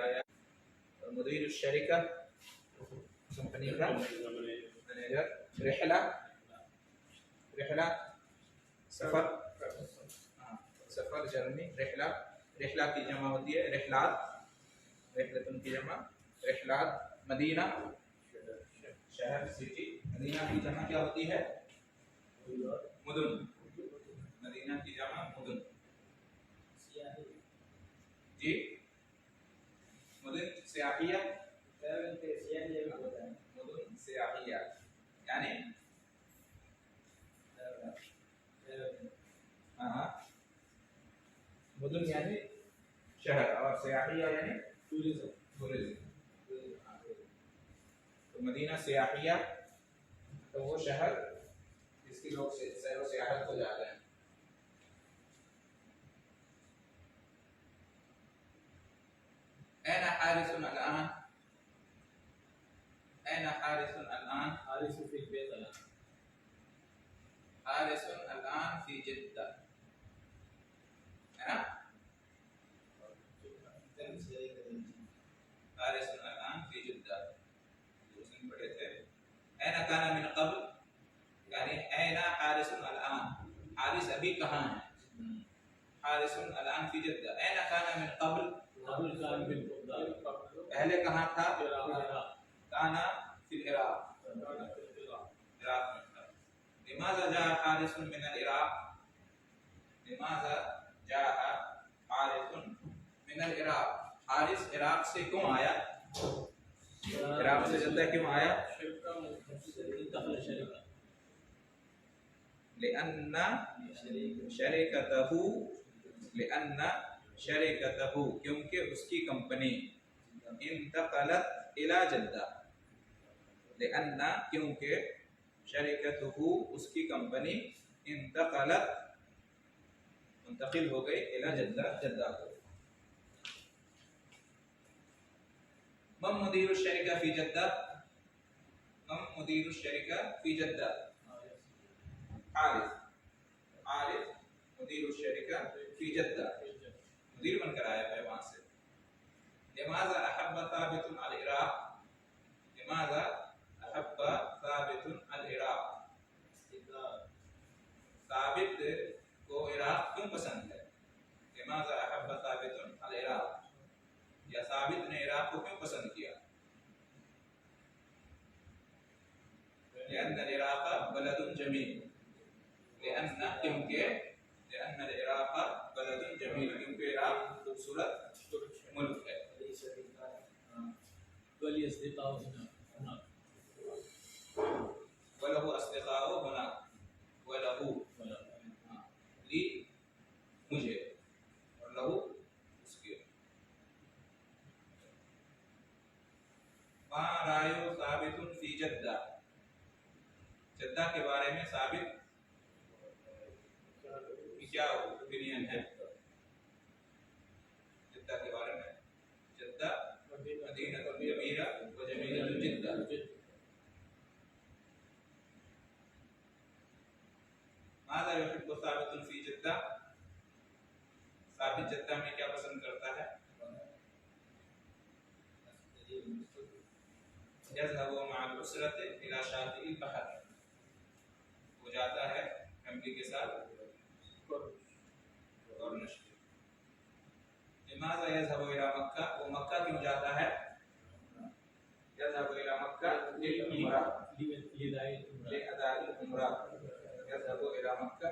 आया। मुदीर शरीका कंपनी का मैनेजर। रिहला रिहला सफर, सफर जर्नी। रिहला रिहला की जमा होती है रिहलात, रिहलतुन की जमा रिहलात। मदीना शहर सिटी, मदीना की जमा क्या होती है? मुदुन। मदीना की जमा मुदुन। जी मुदुन सियाहिया, मुदुन सियाहिया यानी मुदुन यानी शहर और सियाहिया यानी टूरिज्म। तो मदीना सियाहिया तो वो शहर जिसकी लोग सैर व सियाहत को जाते हैं। ऐना हारिसन अलआन, ऐना हारिसन अलआन, हारिसन फी बैत अलआन, हारिसन अलआन फी जिद्दा, है ना? हारिसन अलआन फी जिद्दा उसने पढ़े थे। ऐना काना मिन क़ब्ल यानी ऐना हारिसन अलआन, हारिस अभी कहाँ है? हारिसन अलआन फी जिद्दा। ऐना काना मिन क़ब्ल, पहले कहाँ था? काना फिल इराक, इराक में था। लिमाज़ा जा हारिसन मिन इराक, लिमाज़ा जा हारिसन मिन इराक, हारिस इराक से क्यों आया? इराक से जिद्दा क्यों आया? लिअन्ना शरीकतहु, लिअन्ना शरीकतहु क्योंकि उसकी कंपनी इंतकलत इला जद्दा, लिअन्ना क्योंकि शरीकतहु उसकी कंपनी इंतकलत मुंतकिल हो गई इला जद्दा, जद्दा को। मम मुदीरु शरीका फी जद्दा, मम मुदीरु शरीका फी जद्दा, हारिस, हारिस मुदीरु शरीका फी जद्दा, मुदीर बनकर आया है वहां से। लिमाज़ा अहब्बा साबितुन अल इराक, लिमाज़ा अहब्बा साबितुन अल इराक, साबित को इराक क्यों पसंद है? लिमाज़ा अहब्बा साबितुन अल इराक, या साबित ने इराक को क्यों पसंद किया? लिअन्ना इराक बलदुन जमील, लिअन्ना क्योंकि, लिअन्ना इराक बलदुन जमील क्योंकि इराक खूबसूरत मुल्क है। वलहु अस्दिक़ाउ हुना, वलहु ली मुझे और लहु उसके। मा रायो साबितुन फी जद्दा, जद्दा के बारे में साबित की क्या ओपिनियन है? जद्दा के बारे में, जद्दा मदीनतुन जमीला व जमीलतुन जिद्दा। माज़ा युहिब्बु साबितुन फी जद्दा, साबित जद्दा में क्या पसंद करता है? यज़हबु मअल उसरति इला शातिल बहर, वो जाता है फैमिली के साथ कॉर्निश। लिमाज़ा यज़हबु इला मक्का, वो मक्का क्यों जाता है? यज़हबु इला मक्का लिल उम्रा, लिअदाइल उम्रा, यज़हबु इला मक्का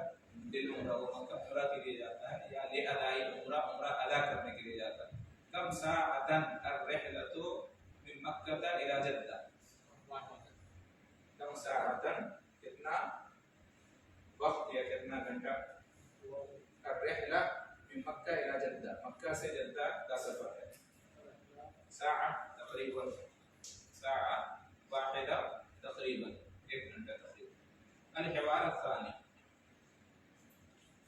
लिल उम्रा, वो मक्का उम्रा के लिए जाता है या लिअदाइल उम्रा, उम्रा अदा करने के लिए जाता है। कम साअतन अर्रिहलतु मिन मक्का इला जद्दा, कम साअतन कितना वक्त या कितना घंटा? अर्रिहला मिन मक्का इला जद्दा, मक्का से जद्दा का सफर है। साअ तकरीबन, साअ वाहिदा तकरीबन, 1 घंटा तकरीबन। अल-हिवार अस-सानी,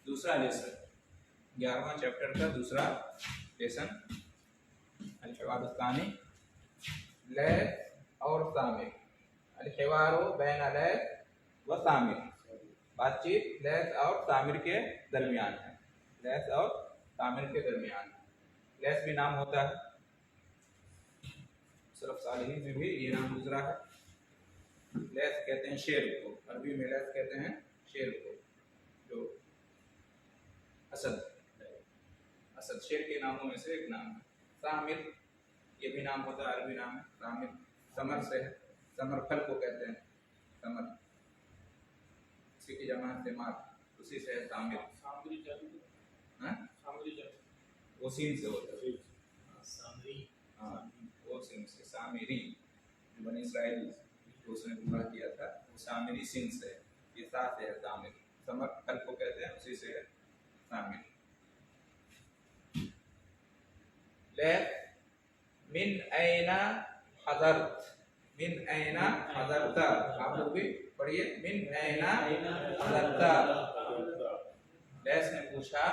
दूसरा लेसन, 11वां चैप्टर का दूसरा लेसन। अल-हिवार अस-सानी, लैथ और सामिर। अल-हिवारो बैन लैथ व सामिर, बातचीत लैथ और तामिर के दरमियान है, लैथ और तामिर के दरमियान। लैथ भी नाम होता है, सलफ सालिहीन में भी ये नाम गुजरा है। लैथ कहते हैं शेर को, अरबी में लैथ कहते हैं शेर को, जो असद शेर के नामों में से एक नाम है। सामिर ये भी नाम होता है, अरबी नाम है सामिर, समर से है, समर फल को कहते हैं समर, उसी की जमा है तिमार, उसी से है सामिर। वो सीन से होता है, हाँ वो सीन से, सामिरी जो बनी इसराइल उसने गुमराह किया था, वो सामिरी सीन से है, ये साथ है सामिर, समर फल को कहते हैं, उसी से है सामिर। मिन ऐना हज़रत, मिन ऐना हज़रता, आप लोग भी पढ़िए, मिन ऐना हज़रता। लैस ने पूछा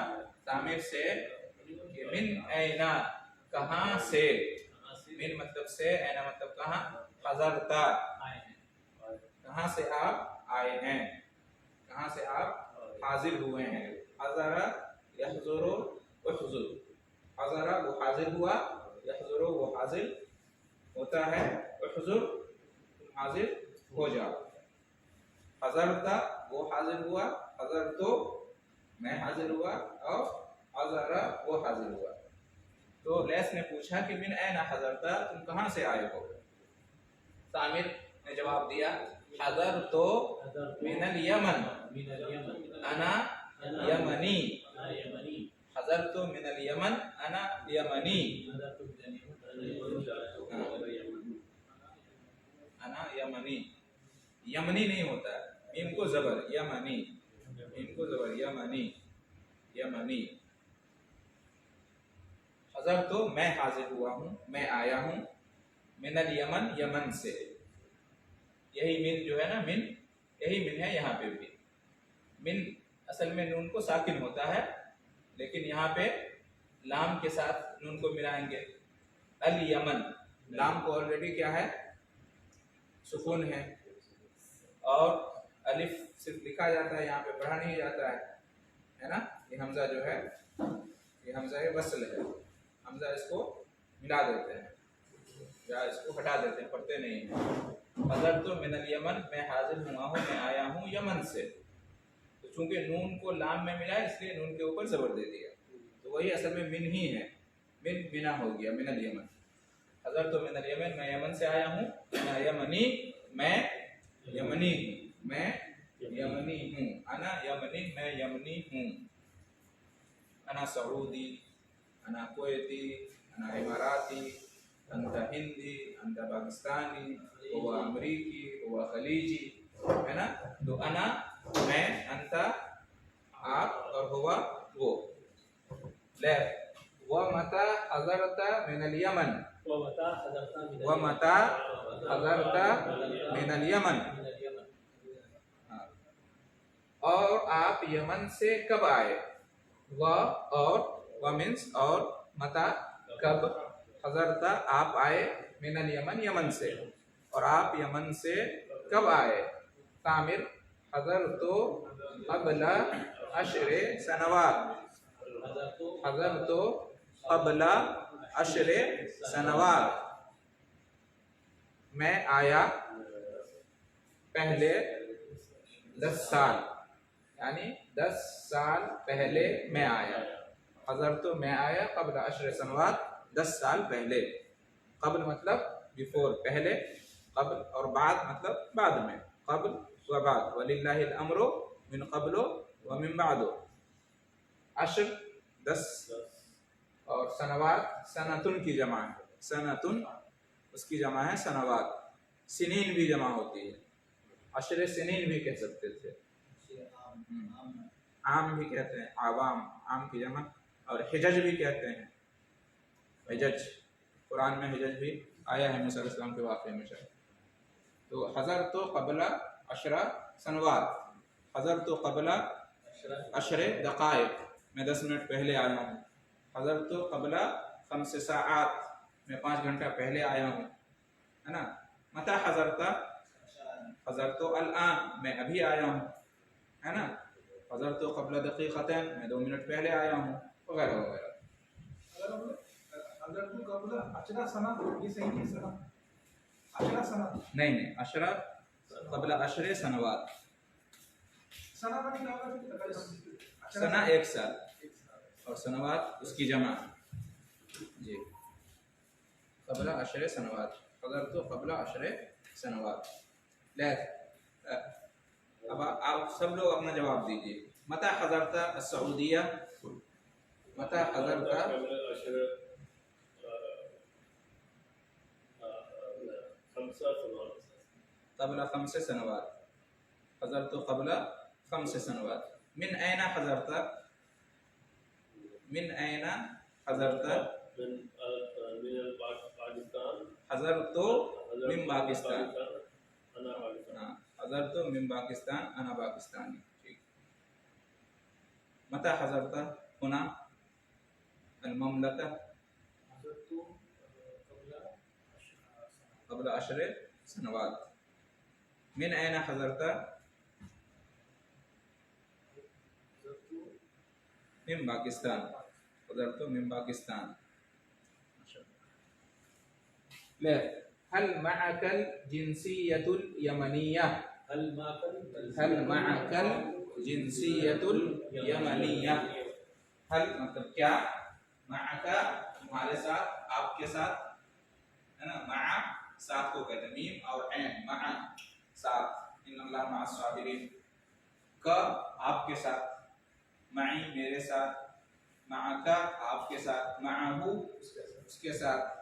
सामिर से कि मिन ऐना कहाँ से, मिन मतलब से, ऐना मतलब कहाँ, हज़रता कहाँ से आप आए हैं, कहाँ से आप हाजिर हुए हैं। हज़रा यहज़ुरु वहज़ुर, हज़रा वो हाजिर हुआ, यहज़ुरु वो हाजिर होता है, वहज़ुर तुम हाजिर हो जाओ। हज़रता वो हाजिर हुआ, हज़र तो मैं हाजिर हुआ, और हज़रा वो हाजिर हुआ। तो लैस ने पूछा कि मिन ऐना हज़रता, तुम कहाँ से आए हो। सामिर ने जवाब दिया हज़र तो मिनल यमन, अना यमनी, हज़र तो मिनल यमन अना यमनी, अना यमनी, यमनी नहीं होता है, मीम को जबर, यमनी, मीम को जबर, यमनी, यमनी। हज़र तो मैं हाजिर हुआ हूँ, मैं आया हूँ, मिनल यमन यमन से, यही मिन जो है ना, मिन यही मिन है यहाँ पे भी। मिन असल में नून को साकिन होता है, लेकिन यहाँ पे लाम के साथ नून को मिलाएंगे। अल यमन, लाम को ऑलरेडी क्या है, सुकून है, और अलिफ सिर्फ लिखा जाता है, यहाँ पे पढ़ा नहीं जाता है ना। ये हमजा जो है, ये हमजा है वसल है, हमजा इसको मिला देते हैं या इसको हटा देते हैं, पढ़ते नहीं हैं। हज़र तो मिनल यमन, मैं हाजिर हुआ हूँ, मैं आया हूँ यमन से। तो चूंकि नून को लाम में मिला इसलिए नून के ऊपर जबर दे दिया, तो वही असल में मिन ही है, मिन बिना हो गया, मिनल यमन। हज़र तो मिनल यमन, मैं यमन से आया हूँ, अना यमनी, मैं यमनी हूँ, मैं यमनी हूँ, अना यमनी, मैं यमनी हूँ। अना सऊदी, अना कुवैती, अना इमाराती, अंता हिंदी, अंता पाकिस्तानी, हुआ अमरीकी, हुआ खलीजी, है ना। तो अना मैं, अंता आप, और हुआ वो। ले व मता हज़रता मिनल यमन, व मता हज़रता मिनल यमन, और आप यमन से कब आए। व और व मीन्स और, मता कब, हज़रता आप आए, मिनल यमन यमन से, और आप यमन से कब आए। तामिर हज़र तो क़ब्ला अशरे सनवात, हज़र तो क़ब्ला अशरे सनवात, मैं आया पहले 10 साल, यानी 10 साल पहले मैं आया। हज़र तो मैं आया, क़ब्ला अशरे सनवात 10 साल पहले। क़ब्ल मतलब बिफोर, पहले, क़ब्ल, और बाद मतलब बाद में, क़ब्ल व बाद। वलिल्लाहिल अम्रु मिन क़ब्लु व मिन बादु। अशर 10, और सनवात सनतुन की जमा है, सनतुन उसकी जमा है सनवात। सिनीन भी जमा होती है, अशरे सिनीन भी कह सकते थे, आम भी कहते हैं, आवाम, आम की जमा, और हिजज भी कहते हैं, हिजज, कुरान में हिजज भी आया है मूसा अलैहिस्सलाम के वाक़े में शायद। तो हज़र तो क़ब्ला अशरा सनवात, हज़र तो क़ब्ला अशरे दक़ाइक़, मैं 10 मिनट पहले आया हूँ। हज़र तो क़ब्ला 5 साआत, मैं 5 घंटा पहले आया हूँ, है ना। मता हज़रता, हज़र तो अल-आन, मैं अभी आया हूँ, है ना। हज़र तो क़ब्ला दक़ीक़तैन, मैं 2 मिनट पहले आया हूँ, वगैरह वगैरह। अगर तो कबला अचरा सना, ये सही नहीं सना, अशरा सना नहीं नहीं, अशरा क़ब्ल अशरे सनवात, सना का क्या होगा? सना एक साल और सनवात उसकी जमा जी। क़ब्ल अशरे सनवात, अगर तो क़ब्ल अशरे सनवात। ले अब आप सब लोग अपना जवाब दीजिए। मता हज़रता सऊदिया, मता हज़रता क़ब्ल ख़म्स सनवात, हज़रतु क़ब्ल ख़म्स सनवात। मिन ऐना हज़रता, मिन ऐना हज़रता, हज़रतु मिन पाकिस्तान, हाँ हज़रतु मिन पाकिस्तान, अना पाकिस्तानी। ठीक। मता हज़रता हुना अल ममलका, क़ब्ल अशरे सनवात। मिन ऐना हज़रता, मिन पाकिस्तान, हज़रतु मिन पाकिस्तान। ले हल मअकल जिन्सियतुल यमनिया, हल मअकल जिन्सियतुल यमनिया। हल मतलब क्या, मअका तुम्हारे साथ, आपके साथ, है ना। मआ साथ को कहते हैं, मीम और ऐन, मआ साथ, इन्नल्लाह मअस साबिरीन। क आपके साथ, मई मेरे साथ, मअका आपके साथ, मअहू उसके साथ।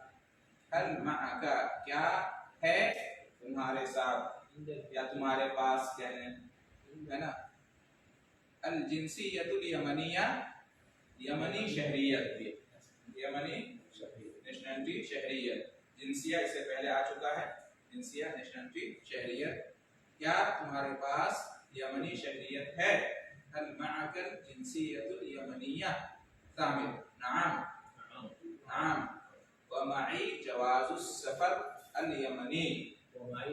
हल मअका क्या है तुम्हारे साथ या तुम्हारे पास, कहने है ना। अल जिन्सियतुल यमनिया, यमनी शहरियत, यमनी नेशनलिटी शहरियत। जिन्सिया इससे पहले आ चुका है, जिन्सिया नेशनलिटी शहरियत। क्या तुम्हारे पास यमनी शहरियत है? हल मअकल जिन्सियतुल यमनिया, शामिल नाम, नाम। व मई जवाजुस सफर अल यमनी, व मई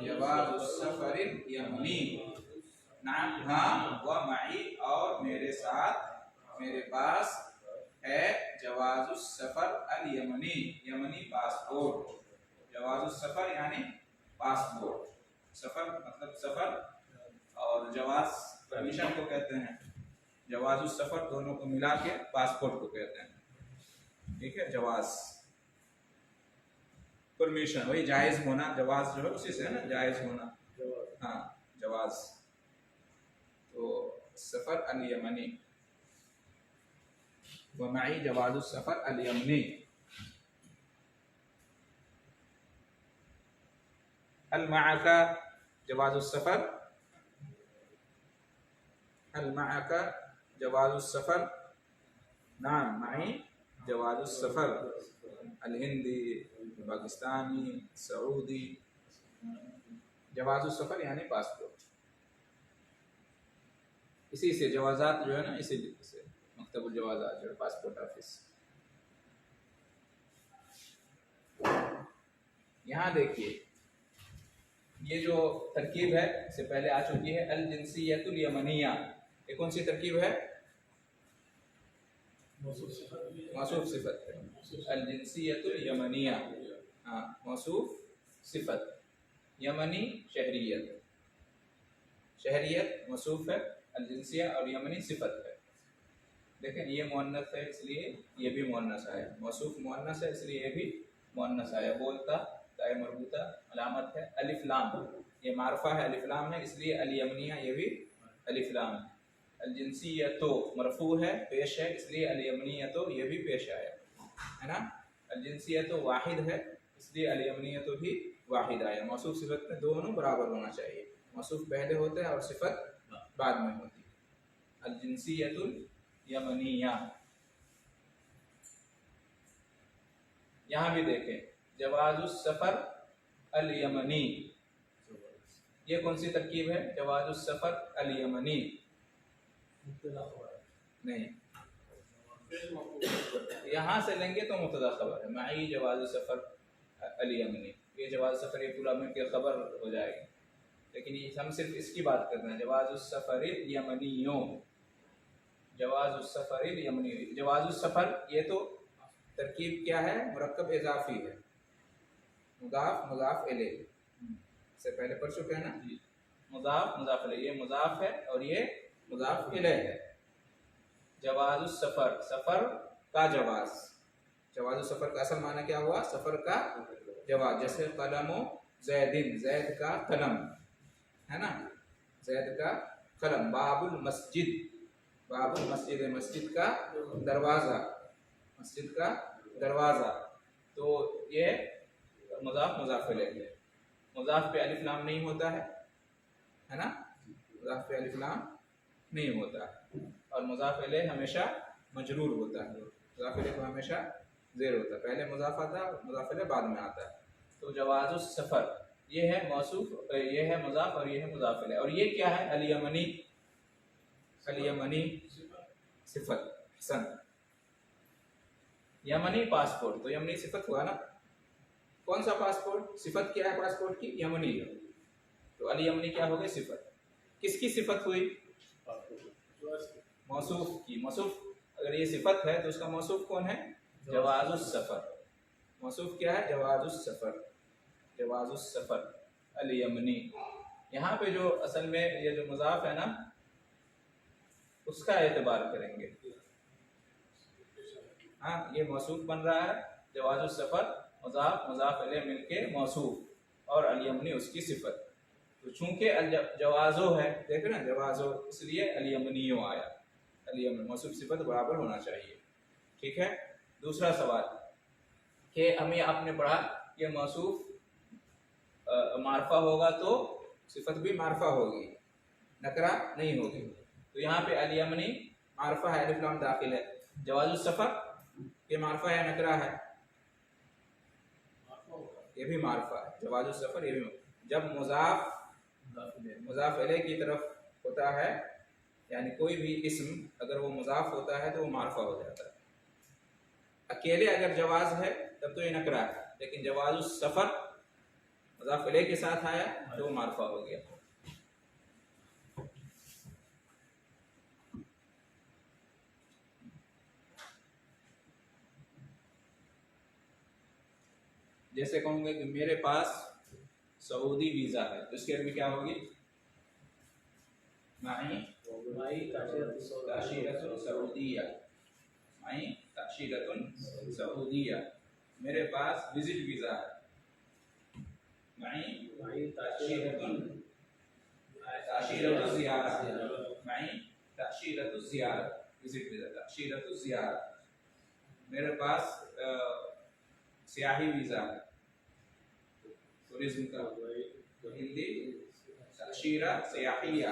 जवाजुस सफर यमनी। नाम हाँ, व मई और मेरे साथ, मेरे पास है जवाजुस सफर अल यमनी, यमनी पासपोर्ट। जवाजुस सफर यानी पासपोर्ट, सफर मतलब सफर, और जवाज परमिशन को कहते हैं। जवाजुस सफर दोनों को मिला के पासपोर्ट को कहते हैं। ठीक है, जवाज परमिशन, वही जायज होना, जवाज जो है उसी से है ना, जायज होना, हाँ जवाज। तो सफर अल यमनी, व मई जवाजुस सफर अल यमनी। हल मअका जवाजुस सफर, हल मअका जवाजुस सफर, नाम मई जवाजुस सफर। अल हिंदी, पाकिस्तानी, सऊदी। जवाजुस सफर यानी पासपोर्ट। इसी से जवाजात जो है ना, इसी से मकतबुल जवाजात जो है पासपोर्ट ऑफिस। यहाँ देखिए, ये जो तरकीब है इससे पहले आ चुकी है, अल जिन्सियतुल यमनिया। ये कौन सी तरकीब है? मौसूफ सिफत, अल जिन्सियतुल यमनिया, हाँ मौसूफ सिफत। यमनी शहरियत, शहरियत मौसूफ है, अल जिन्सिया और यमनी सिफत है। देखें ये मुअन्नस है इसलिए ये भी मुअन्नस आया, मौसूफ मुअन्नस है इसलिए ये भी मुअन्नस आया। बोलता ताए मरबूता अलामत है अलिफ लाम, ये मारफा है अलिफ लाम है इसलिए अल यमनिया ये भी अलिफ लाम है। अल जिन्सियतो मरफू है पेश है इसलिए अल यमनियतो ये भी पेश आया, है ना। अल जिन्सियतो वाहिद है इसलिए अल यमनियतो भी वाहिद आया। मौसूफ सिफत में दोनों बराबर होना चाहिए, मौसूफ पहले होता है और सिफत बाद में होती है। अल जिन्सियतुल यमनिया। यहाँ भी देखें, जवाजुस सफर अल यमनी, ये कौन सी तरकीब है? जवाजुस सफर अल यमनी नहीं, यहाँ से लेंगे तो मुब्तदा खबर है, माई जवाजुस सफर अल यमनी। ये जवाज सफर ये पूरा मिलकर खबर हो जाएगी, लेकिन ये हम सिर्फ इसकी बात कर रहे हैं, जवाजुस सफर यमनियों, जवाजुस सफर यमनी। जवाजुस सफर ये तो तरकीब क्या है? मुरक्कब इजाफी है, मुजाफ मुजाफ इलैह से पहले पढ़ चुके हैं ना जी। मुजाफ मुजाफ इलैह, ये मुजाफ है और ये मुजाफ इलैह है। जवाजुस सफर, सफर का जवाज, जवाजुस सफर का असल माना क्या हुआ? सफर का जवाज। जैसे कलमो जैदिन, जैद का कलम है ना, जैद का कलम। बाबुल मस्जिद, बाबुल मस्जिद, मस्जिद का दरवाजा, मस्जिद का दरवाजा। तो ये मुजाफ मुजाफ इलैह है। मुजाफ पे अलिफ लाम नहीं होता है ना, मुजाफ पे अलिफ लाम नहीं होता, और मुजाफ इलैह हमेशा मजरूर होता है, मुजाफ इलैह को हमेशा ज़ेर होता है, पहले मुजाफ आता है, मुजाफ इलैह बाद में आता है। तो जवाजुस सफ़र ये है मौसूफ, ये है मुजाफ और ये है मुजाफ इलैह। और ये क्या है? अल यमनी, अल यमनी सिफत। हसन, यमनी पासपोर्ट, तो यमनी सिफत हुआ ना। कौन सा पासपोर्ट? सिफत क्या है पासपोर्ट की? यमनी है। तो अल यमनी क्या हो गई? सिफत। किसकी सिफत हुई? मौसूफ की। मौसूफ अगर ये सिफत है तो उसका मौसूफ कौन है? जवाजुस सफर। मौसूफ क्या है? जवाजुस सफर, जवाजुस सफर अल यमनी। यहाँ पे जो असल में ये जो मुजाफ है ना, उसका एतबार करेंगे। हाँ, ये मौसूफ बन रहा है, जवाजुस सफर, मुजाफ मुजाफ इलैह मिलके मौसूफ, और अल यमनी उसकी सिफत। तो चूंकि जवाजो है, देखे ना जवाजो, इसलिए अल यमनियो आया। अल यमनी मौसूफ सिफत बराबर होना चाहिए। ठीक है। दूसरा सवाल कि हमें आपने पढ़ा ये मौसूफ मारफा होगा तो सिफत भी मारफा होगी, नकरा नहीं होगी। तो यहाँ पे अल यमनी मारफा है, अलिफ लाम दाखिल है। जवाजुस सफर ये मारफा है, नकरा है? ये भी मारफा है, जवाजुस सफर ये भी। जब मुजाफ मुजाफ इलैह की तरफ होता है, यानी कोई भी इस्म अगर वो मुजाफ होता है तो वो मारफा हो जाता है। अकेले अगर जवाज है तब तो ये नकरा है, लेकिन जवाजुस सफर मुजाफ इलैह के साथ आया तो वो मारफा हो गया। जैसे कहूँगे कि मेरे पास सऊदी वीज़ा है, तो इसके अरबी क्या होगी? माई ताशीरतुन सऊदिया, माई ताशीरतुन सऊदिया। मेरे पास विजिट वीज़ा है, माई ताशीरतुन ताशीरतु ज़ियारा, माई ताशीरतु ज़ियारा, विजिट वीज़ा, ताशीरतु ज़ियारा। मेरे पास सियाही वीज़ा है, टूरिज्म का, हिंदी ताशीरा सियाहिया,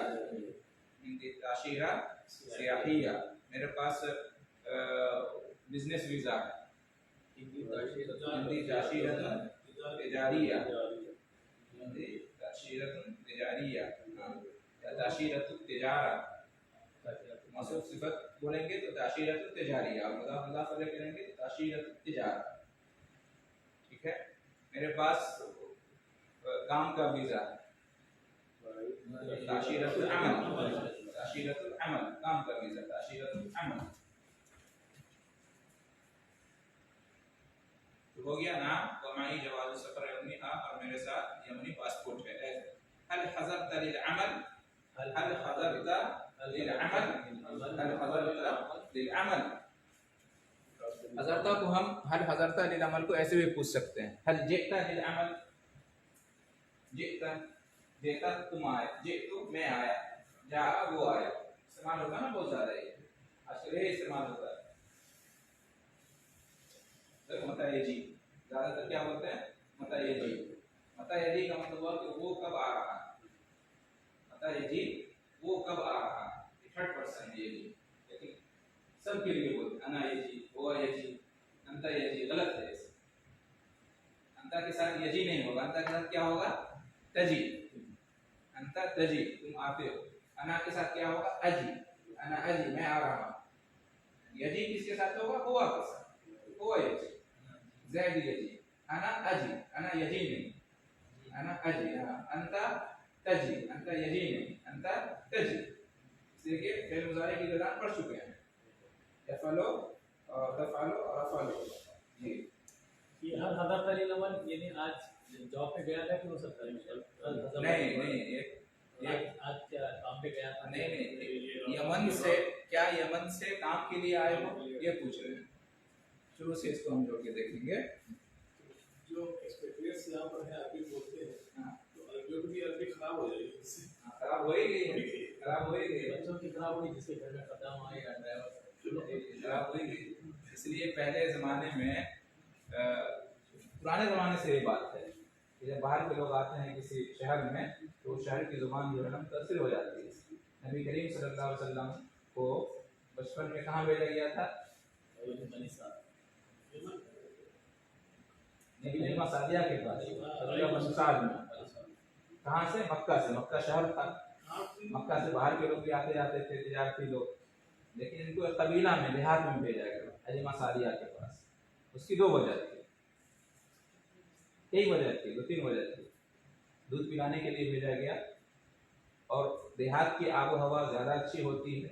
हिंदी ताशीरा सियाहिया। मेरे पास बिजनेस वीज़ा है, हिंदी ताशीरतुन तिजारिया, हिंदी ताशीरतुन तिजारिया या ताशीरतु तिजारा। मौसूफ सिफत बोलेंगे तो ताशीरतु तिजारिया, और मुजाफ मुजाफ इलैह करेंगे तो ताशीरतु तिजारा। ठीक है। मेरे पास काम का वीज़ा है, ताशीरतुल अमल, ताशीरतुल अमल, काम का वीज़ा, ताशीरतुल अमल। तो हो गया नाम, वमाई जवाजुस सफर यमनी, आप और मेरे साथ यमनी पासपोर्ट है। हल हज़रत लिल अमल, हल हज़रत लिल अमल, हल हज़रत लिल अमल। हज़रता को हम हल हज़रता लिल अमल को ऐसे भी पूछ सकते हैं, हल जिता लिल अमल, जिता जिता तुम आए, जितु मैं आया, जा वो आया। इस्तेमाल होता है ना बहुत ज़्यादा, ये आजकल ये इस्तेमाल होता है। देखो मता ये जी ज़्यादातर क्या बोलते हैं? मता ये जी, मता ये जी का मतलब हुआ कि वो कब आ रहा है, मता ये जी वो कब आ रहा है, थर्ड पर्सन ये जी। लेकिन सबके लिए बोलते हैं अना ये जी, वो ये जी, अंता ये जी, गलत है। अंता के साथ ये जी नहीं होगा, अंता के साथ क्या होगा? तजी, अंता तजी, तुम आते हो। अना के साथ क्या होगा? अजी, अना अजी, मैं आ रहा हूँ। यजी किसके साथ होगा? हुआ के साथ, हुआ यजी, ज़ैद यजी, अना अजी, अना यजी नहीं, अना अजी, अंता तजी, अंता यजी नहीं, अंता तजी। देखिए फेल मुज़ारे की गदान पढ़ चुके हैं, यफ़अलु और तफ़अलु और अफ़अलु। जी, ये हल हज़रत लिल अमल यानी आज जॉब पे गया था कि वो सरकारी नहीं नहीं, आज क्या काम पे गया था? नहीं, यमन से, क्या यमन से काम के लिए आए हो, ये पूछ रहे हैं। शुरू से इसको हम जोड़ के देखेंगे। जो एक्सपेक्टेंस यहाँ पर है अरबी बोलते हैं, हाँ, तो अरबियों की भी अरबी खराब हो जाएगी इससे। खराब हो ही गई, खराब हो ही गई, बच्चों की खराब हुई, जिसके घर में खत्म आए या ड्राइवर खराब हो ही गई। इसलिए पहले ज़माने में पुराने ज़माने से ये बात है कि जब बाहर के लोग आते हैं किसी शहर में, तो शहर की ज़ुबान जो है ना मुतासिर हो जाती है। नबी करीम सल्लल्लाहु अलैहि वसल्लम को बचपन में कहाँ भेजा गया था? नबी सादिया के पास, कहाँ से? मक्का से। मक्का शहर था, मक्का से बाहर के लोग भी आते जाते थे, तिजारती लोग, लेकिन इनको एक कबीला में, देहात में भेजा गया हलीमा सादिया के पास। उसकी दो वजह थी, एक वजह थी, दो तीन वजह थी। दूध पिलाने के लिए भेजा गया, और देहात की आबो हवा ज़्यादा अच्छी होती है,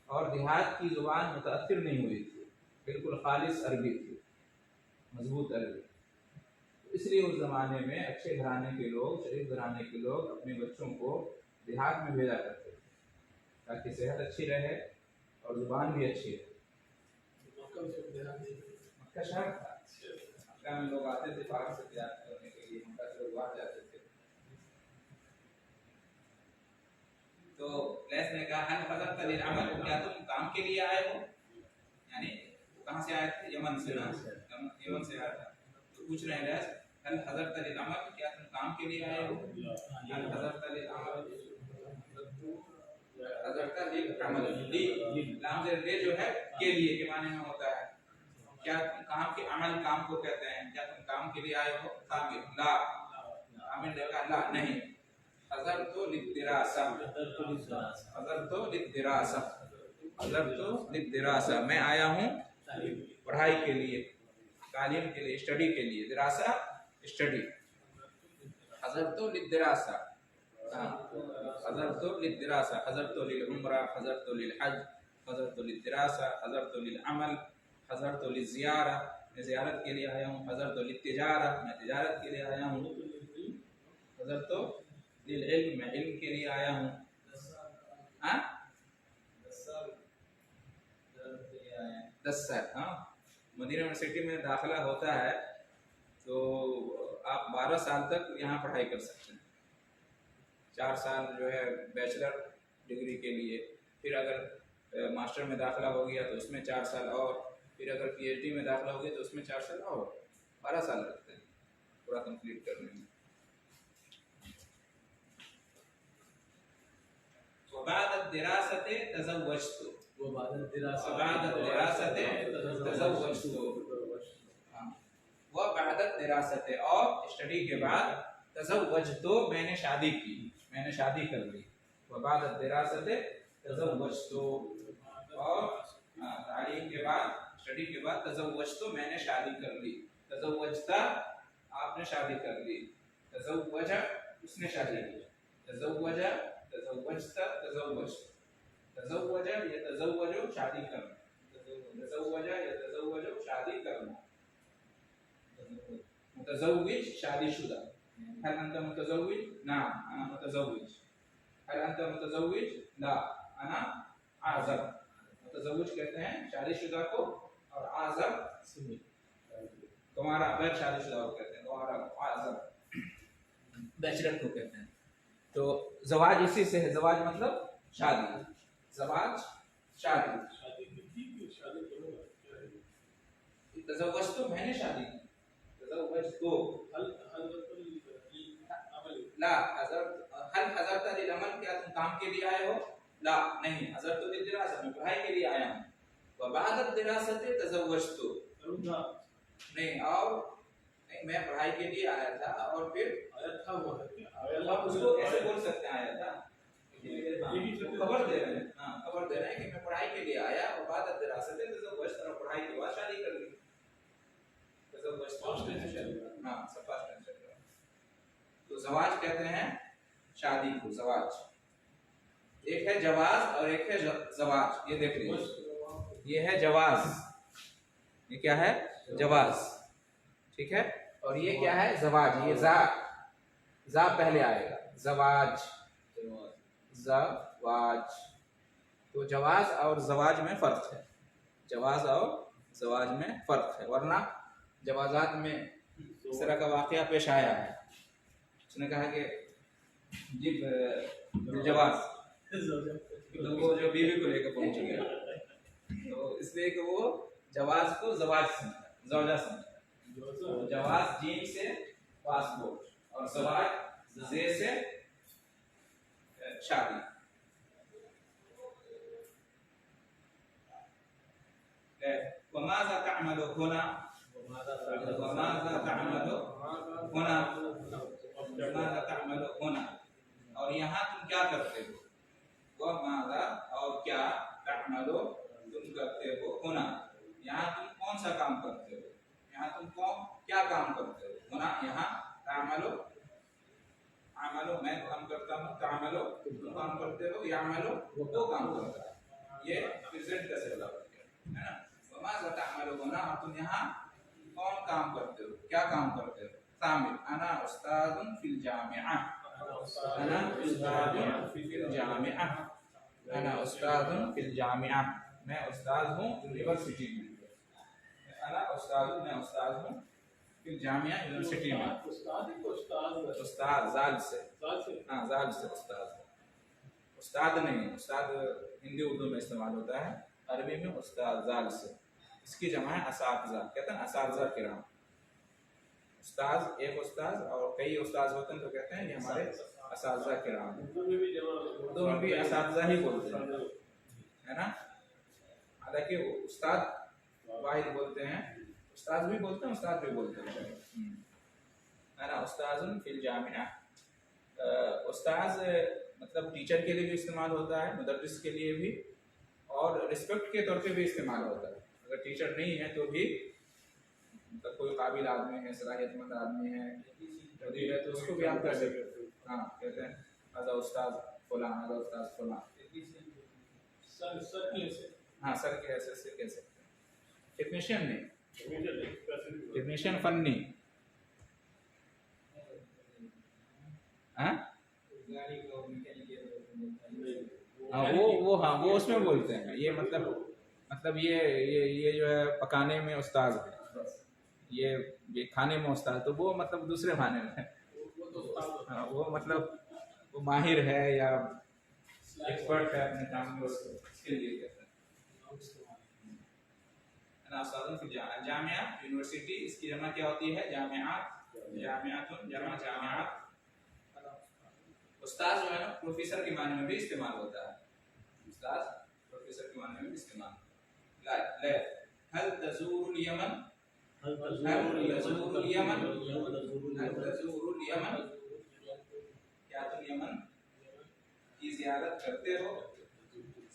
और देहात की ज़ुबान मुतासिर नहीं हुई थी, बिल्कुल खालिस अरबी थी, मजबूत अरबी। इसलिए उस ज़माने में अच्छे घराने के लोग, शरीफ घराने के लोग अपने बच्चों को देहात में भेजा करते थे, ताकि सेहत अच्छी रहे और ज़ुबान भी अच्छी रहे। मक्का शहर था, मक्का में लोग आते थे बाहर से तिजारत करने के लिए, मक्का से लोग बाहर जाते थे। तो लेस ने कहा हल हज़रत लिल अमल, क्या तुम काम के लिए आए हो? यानी कहाँ से आए थे? यमन से, यमन से आया था। तो पूछ रहे हैं लेस, हल हज़रत लिल अमल, क्या तुम काम के लिए आए हो? हल हज़रत लिल अमल, हज़रत लिल अमल, लाम से ले जो है के लिए के माने में होता है। क्या तुम काम के, अमल काम को कहते हैं, क्या तुम काम के लिए आए हो? कामिल, ला, कामिल देखा, ला नहीं। हज़रतु लिद्दिरासा, हज़रतु लिद्दिरासा, हज़रतु लिद्दिरासा, मैं आया हूँ पढ़ाई के लिए, तालीम के लिए, स्टडी के लिए। दिरासा स्टडी, हज़रतु लिद्दिरासा, हज़रतु लिद्दिरासा, हज़रतु लिल उम्रा, हज़रतु लिल हज, हज़रतु लिद्दिरासा, हज़रतु लिल अमल, हज़रतु लिज़ियारा, मैं ज़ियारत के लिए आया हूँ। हज़रतु लित्तिजारा, मैं तिजारत के लिए आया हूँ। हज़रतु लिल इल्म, मैं इल्म के लिए आया हूँ। हाँ, 10 साल। हाँ, मदीना यूनिवर्सिटी में दाखिला होता है तो आप 12 साल तक यहाँ पढ़ाई कर सकते हैं। 4 साल जो है बैचलर डिग्री के लिए, फिर अगर मास्टर में दाखिला हो गया तो उसमें 4 साल और, फिर अगर पीएचडी में दाखिला हो गया तो उसमें 4 साल और, 12 साल लगते हैं पूरा कंप्लीट करने में। वबादत दिरासते तज़व्वजतु, वबादत दिरासते तज़व्वजतु, वबादत दिरासते, और स्टडी के बाद, तज़व्वजतु, मैंने शादी की, मैंने शादी कर ली। वबादत दिरासते तज़व्वजतु, और तालीम के बाद, स्टडी के बाद, तज़व्वजतु, मैंने शादी कर ली। तज़व्वजता, आपने शादी कर ली। तज़व्वजा, उसने शादी की। तज़व्वजा, तज़व्वजता, तज़व्वज, तज़व्वजा या तज़व्वजो, शादी करना। तज़व्वजा या तज़व्वजो, शादी करना। मुतज़व्विज, शादीशुदा। हल अंत मुतज़व्विज? नाम, अना मुतज़व्विज। हल अंत मुतज़व्विज? ला, अना आज़ब। मुतज़व्विज कहते हैं शादीशुदा को, और आज़ब तुम्हारा गैर शादीशुदा को कहते हैं, तुम्हारा आज़ब बैचलर को कहते हैं। तो ज़वाज इसी से है, ज़वाज मतलब शादी, ज़वाज शादी। तज़व्वज तो मैंने शादी की, तज़व्वज तो ला, हल हज़रत लिल अमल, क्या तुम काम के लिए आए हो? ला नहीं, हज़रत लिल दिरासा, मैं पढ़ाई के लिए आया हूँ। वबादत दिरासते तज़व्वजतु, नहीं, और नहीं, मैं पढ़ाई के लिए आया था, और फिर आया था, वो आप उसको कैसे बोल सकते हैं आया था? खबर दे रहे हैं, हाँ, खबर दे रहे हैं कि मैं पढ़ाई के लिए आया, और बाद दिरासते तज़व्वज, और पढ़ाई के बाद शादी कर ली। तज़व्वज, हाँ, सब पास्ट टेंस चल रहा है। तो ज़वाज कहते हैं शादी को, ज़वाज। एक है जवाज और एक है ज़वाज, ये देख लीजिए, ये है जवाज, ये क्या है? जवाज, ठीक है। और ये क्या है? जवाज। ये जा पहले आएगा, जवाज, जवाज। तो जवाज और जवाज में फर्क है, जवाज और जवाज में फर्क है, वरना जवाजात में इस तरह का वाकया पेश आया है। उसने कहा कि जवाज, तो वो जो बीवी को लेकर पहुंच गया, तो इसलिए कि वो जवाज को जवाज समझा, जौजा समझा। तो जवाज जीम से पासपोर्ट और जवाज जे से शादी। वमाज़ा तअमलु हुना, वमाज़ा तअमलु हुना, वमाज़ा तअमलु हुना, और यहाँ तुम क्या करते हो? वमाज़ा, और क्या, तअमलु तुम करते हो, हुना यहाँ तुम कौन सा काम करते हो? यहाँ तुम क्या काम करते हो? हुना यहाँ तअमलु, अमलो मैं काम करता हूँ, तअमलु तुम काम करते हो, यामलु वो काम करता है। ये प्रेजेंट का सिला है ना। वमाज़ा तअमलु हुना, और तुम यहाँ कौन काम करते हो, क्या काम करते हो? शामिल, अना उस्तादुन फिल जामिआ, अना उस्तादुन फिल जामिआ, अना उस्तादुन फिल जामिआ, मैं उस्ताद हूँ यूनिवर्सिटी में। अना उस्तादुन, मैं उस्ताद हूँ फिल जामिआ, यूनिवर्सिटी में। उस्ताद जाल से, हाँ जाल से उस्ताद। उस्ताद नहीं, उस्ताद हिंदी उर्दू में इस्तेमाल होता है, अरबी में उस्ताद जाल से। इसकी जमा है असातिज़ा, कहते हैं असातिज़ा किराम। उस्ताद एक उस्ताद और कई उस्ताद होते हैं तो कहते हैं ये हमारे असातिज़ा किराम। उर्दू में भी असातिज़ा ही बोलते हैं, है ना। हालांकि उस्ताद वाहिद बोलते हैं, उस्ताद भी बोलते हैं, उस्ताद भी बोलते हैं, है ना। उस्ताजुन फिल जामिआ, उस्ताद मतलब टीचर के लिए भी इस्तेमाल होता है, मुदर्रिस के लिए भी, और रिस्पेक्ट के तौर पे भी इस्तेमाल होता है। अगर टीचर नहीं है तो भी, मतलब कोई काबिल आदमी है, सलाहियतमंद आदमी है, मुदीर है, तो उसको भी आप कर सकते हो। हाँ, कहते हैं आजा उस्ताद फलां, आजा उस्ताद फलां। हाँ, सर के ऐसे से कह सकते हैं। टेक्नीशियन नहीं, टेक्नीशियन फन्नी, हाँ वो उसमें बोलते हैं। ये मतलब ये जो है पकाने में उस्ताद है, ये खाने में उस्ताद, तो वो मतलब दूसरे माने में है। हाँ, वो मतलब वो माहिर है या एक्सपर्ट है अपने काम में, उसके लिए कहते हैं ना उस्तादुन फिल जामिआ, यूनिवर्सिटी। इसकी जमा क्या होती है? जामिआत, जामिआतुन जमा जामिआत। उस्ताद जो है ना प्रोफेसर के माने में भी इस्तेमाल होता है, उस्ताद प्रोफेसर के माने में भी इस्तेमाल। ले हल तज़ूरुल यमन, हल तज़ूरुल यमन, हल तज़ूरुल यमन, क्या तुम यमन की ज़ियारत करते हो?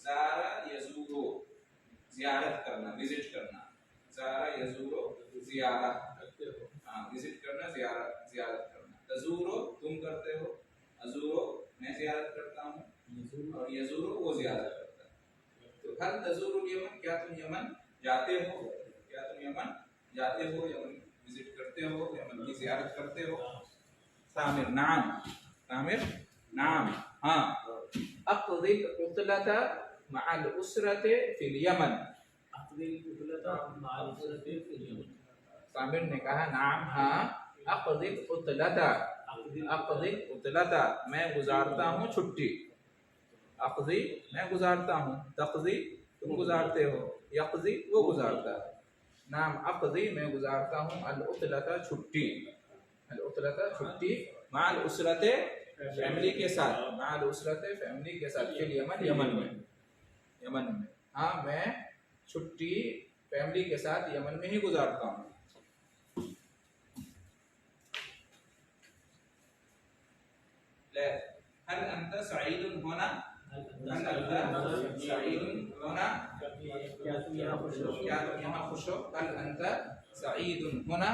ज़ारा यज़ूरु, ज़ियारत करना, विजिट करना। ज़ारा यज़ूरु, ज़ियारत, हाँ विजिट करना, ज़ियारत करना। तज़ूरु तुम करते हो, अज़ूरु मैं ज़ियारत करता हूँ, और यज़ूरु वो ज़ियारत करता है। तो हल तज़ूरुल यमन, क्या तुम यमन जाते हो? क्या तुम यमन जाते हो, यमन विजिट करते हो, यमन की ज़ियारत करते हो? सामिर नाम, सामिर नाम, हाँ। अक़दिल उतलता मअल उसरते फिल यमन, सामिर ने कहा नाम, हाँ। अक़दिल उतलता, अक़दिल उतलता मैं गुजारता हूँ छुट्टी। अक़दी मैं गुजारता हूँ, तक़दी तुम गुजारते हो, यक़दी वो गुजारता है। नाम अक़दी मैं गुजारता हूँ, अल उतलता छुट्टी, अल उतलता छुट्टी, माल उसरते फैमिली के साथ, माल उसरते फैमिली के साथ, फिल यमन यमन में, यमन में, हाँ मैं छुट्टी फैमिली के साथ यमन में ही गुजारता हूँ। हल अंत सईदुन होना, हल अंत सईदुन होना, क्या तुम यहाँ खुश हो? क्या तुम यहाँ खुश हो? हल अंत सईदुन होना,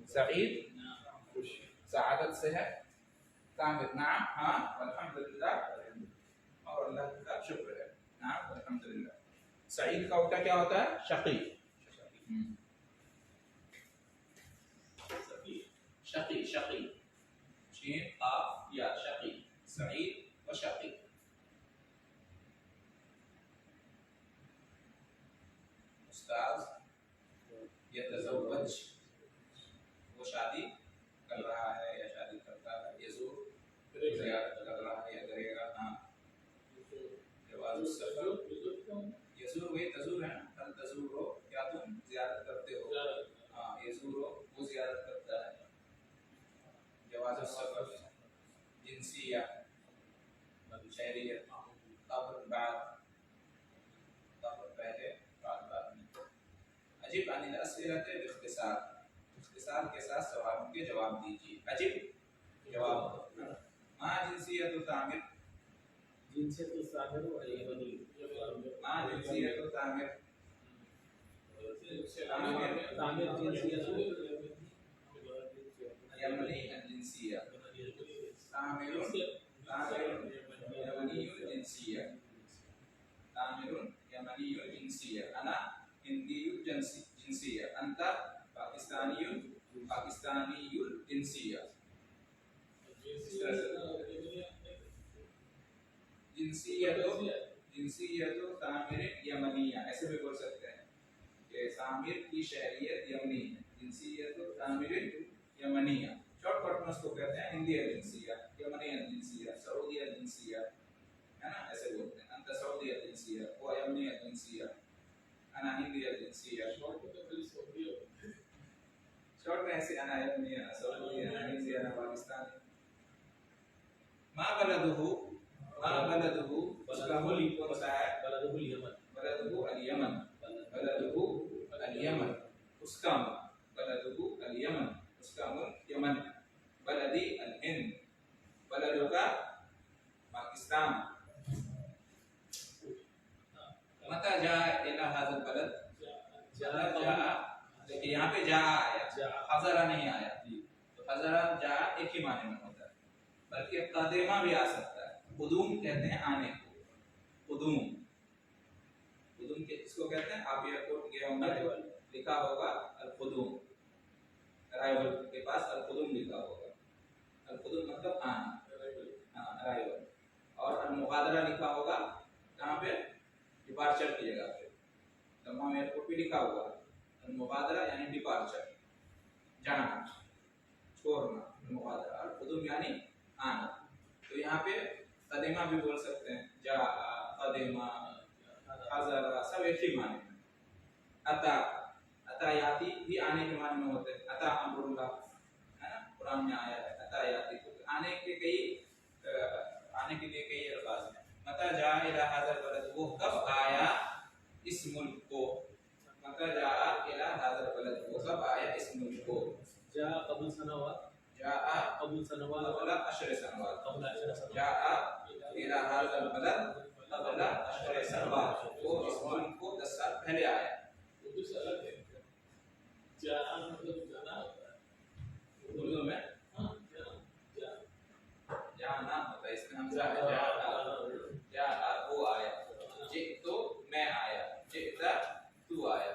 सईद सआदत से है, तामिर नाम, हाँ, अल्हम्दुलिल्लाह, और अल्लाह का शुक्र है, नाम अल्हम्दुलिल्लाह। सईद का उल्टा क्या होता है? शकी। शकी, शीन काफ या शकी, सईद व शकी। उस्ताद यतज़व्वज, वो शादी कर रहा है या शादी करता है। यज़ूर, ज़ियारत कर रहा है या करेगा। हाँ, जवाज़ुस सफ़र, यज़ूर वही तज़ूर है ना, हल तज़ूरो, क्या तुम ज़ियारत करते हो। हाँ, यज़ूरो वो ज़ियारत करता है। जवाज़ुस सफ़र, जिन्सिया, शहरियत, क़ब्र बाद, क़ब्र पहले बाद में। अजीब अनिल अस्इलते बिख्तिसार, इख्तिसार के साथ सवालों के जवाब दीजिए। अजीब जवाब। मा जिन्सियतु तामिर, जिनसियतु तामिर व यमनी। मा जिन्सियतु तामिर, तामिर जिनसियतु यमनी जिन्सिया, तामिरुन यमनीयुल जिन्सिया, तामिरुन यमनीयुल जिन्सिया, अना हिंदीयुल जिन्सिया, अंता पाकिस्तानीयुल जिन्सिया। जिन्सियतु तामिर यमनिया, ऐसे भी बोल सकते हैं कि तामिर की शहरियत यमनी है। जिन्सियतु तामिर यमनिया, शॉर्टकट में उसको कहते हैं हिंदी जिन्सिया, यमनी जिन्सिया, सऊदी जिन्सिया, है ना, ऐसे बोलते हैं। अंत सऊदी जिन्सिया, वो यमनी जिन्सिया, अना हिंदी जिन्सिया। शॉर्ट में ऐसे अना यमनी, अना सऊदी, अना हिंदी, अना पाकिस्तानी। मा बलदुहु, मा बलदुहु, उसका मुल्क कौन सा है। बलदुहुल यमन, बलदुहु अल यमन, बलदुहु अल यमन, उसका मुल्क। बलदुहु अल यमन, उसका मुल्क यमन। बलदी अल हिंद, बलदुका पाकिस्तान। मता जा इला हाज़िल बलद, देखिए यहाँ पे जा आया, हज़रा नहीं आया। तो हज़रा जा एक ही माने में होता है, बल्कि क़दिमा भी आ सकता है। क़ुदूम कहते हैं आने को, क़ुदूम, क़ुदूम के इसको कहते हैं। आप एयरपोर्ट गए होंगे, लिखा होगा अल क़ुदूम, अराइवल के पास अल क़ुदूम लिखा होगा। अल क़ुदूम मतलब आना, हाँ, अराइवल। और अल मुग़ादरा लिखा होगा कहाँ पे, डिपार्चर की जगह पे। तमाम एयरपोर्ट पे लिखा हुआ अल मुग़ादरा यानी डिपार्चर, जाना, छोड़ना, मुग़ादरा। अल क़ुदूम यानी आना। तो यहाँ पे क़दिमा भी बोल सकते हैं, जा, क़दिमा, हज़रा, सब एक ही माने में। अता, अता याती भी आने के माने में होते हैं। अता अमरुल्लाह, है ना, कुरान में आया है अता याती। तो आने के लिए कई अल्फाज हैं। मता जा इला हाज़िल बलद, वो कब आया इस मुल्क को। मता जा इला हाज़िल बलद, वो कब आया इस मुल्क को। जा कबुल सनवात, जा कबुल सनवात, क़बला अशर सनवात, कबुल अशर सनवात। जा इला हाज़िल बलद क़बला अशर सनवात, वो इस मुल्क को 10 साल पहले आया। उर्दू में जाना होता है, इसमें हमजा है। जा वो आया, जे तो मैं आया, जे तू आया।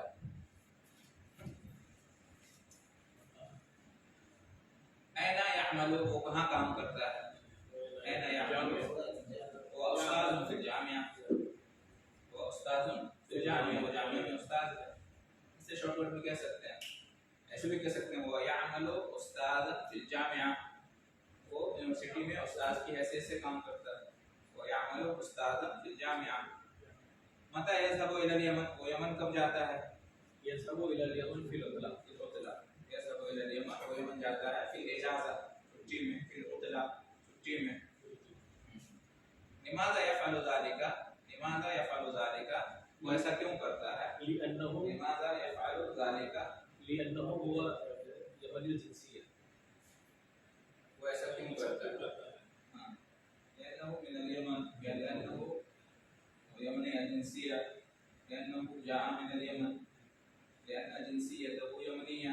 ऐना यामलु, वो कहाँ काम करता है। ऐना यामलु, वो उस्ताद फिल जामिया, वो उस्ताद फिल जामिया, वो जामिया में उस्ताद है। इसे शॉर्टकट में कह सकते हैं, ऐसे भी कह सकते हैं वो यामलु उस्ताद फिल जामिया, वो यूनिवर्सिटी में उस्ताद की हैसियत से काम करता है। वो यामलु उस्ताद फिल जामिया। मता यज़हबु इलल यमन, वो यमन कब जाता है। यज़हबु इलल यमन फिल उतला, यज़हबु इलल यमन, वो यमन जाता है फिल इजाज़ा, छुट्टी में, फिल उतला, छुट्टी में। लिमाज़ा यफ़अलु ज़ालिका, लिमाज़ा यफ़अलु ज़ालिका, वो ऐसा क्यों करता है। लिअन्नहु, लिमाज़ा यफ़अलु ज़ालिका, लिअन्नहु हुवा यमनी जिनसिया, वो ऐसा क्यों करता है। हाँ, लिअन्नहु मिनल यमन, लिअन्नहु यमनी जिनसिया, लिअन्नहु जाअ मिनल यमन, लिअन्न जिनसियतहु यमनिया।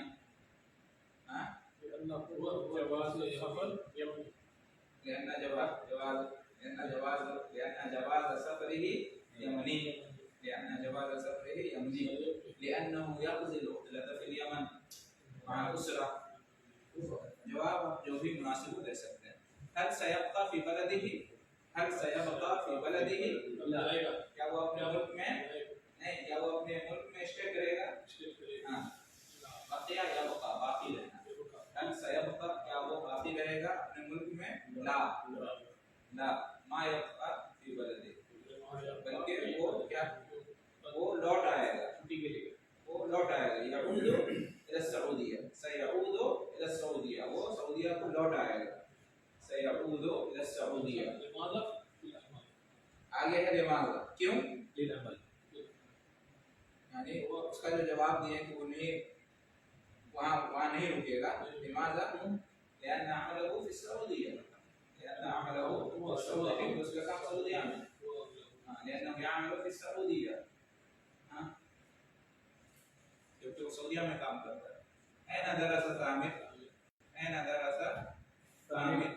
हाँ, लिअन्नहु जवाज़ सफ़र यमनी, लिअन्न जवाज़ सफ़रिही यमनी, लिअन्न जवाज़ सफ़रिही यमनी, लिअन्नहु यक़ज़िल उतलता फिल यमन मअल उसरा। जवाब आप जो भी मुनासिब दे सकते हैं। हल सयबका फी बलदिही, हल सयबका फी बलदिही, आएगा क्या वो अपने मुल्क में नहीं, क्या वो अपने मुल्क में स्टे करेगा? हाँ, बकिया या बका, बाकी रहना। हल सयबका, क्या वो बाकी रहेगा अपने मुल्क में? ला, ला मा यबका फी बलदिही, बल्कि वो क्या, वो लौट आएगा, छुट्टी के लिए वो लौट आएगा। यऊदु इला सऊदिया, सयऊदु इला सऊदिया, वो सऊदिया को लौट आएगा। सयऊदु इला सऊदिया। आगे है लिमाज़ा, क्यों? लिलअमल, यानी वो उसका जो जवाब दिए कि वो नहीं, वहाँ नहीं रुकेगा। लिमाज़ा लिअन्ना अमलहु फी सऊदिया, लिअन्ना अमलहु फी सऊदिया, उसका काम सऊदिया में। हाँ, लिअन्नहु यअमलु फी सऊदिया, हाँ, क्योंकि वो सऊदिया में काम करता है। ऐना दरसा तामिर, ऐना दरसा तामिर,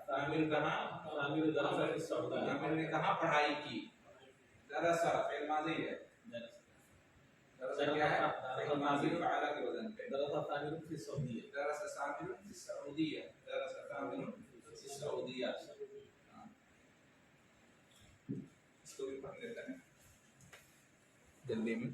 तामिर कहाँ? तामीर दरसा फी सऊदिया, तामिर ने कहाँ पढ़ाई की? दरसा फ़िल माज़ी है, दरसा क्या है? फ़िल माज़ी फ़अला के वज़न पे। दरसा तामीर फी सऊदिया, दरसा तामिर फी सऊदिया, दरसा तामिर फी सऊदिया। हाँ, इसको भी पढ़ लेते हैं जल्दी में।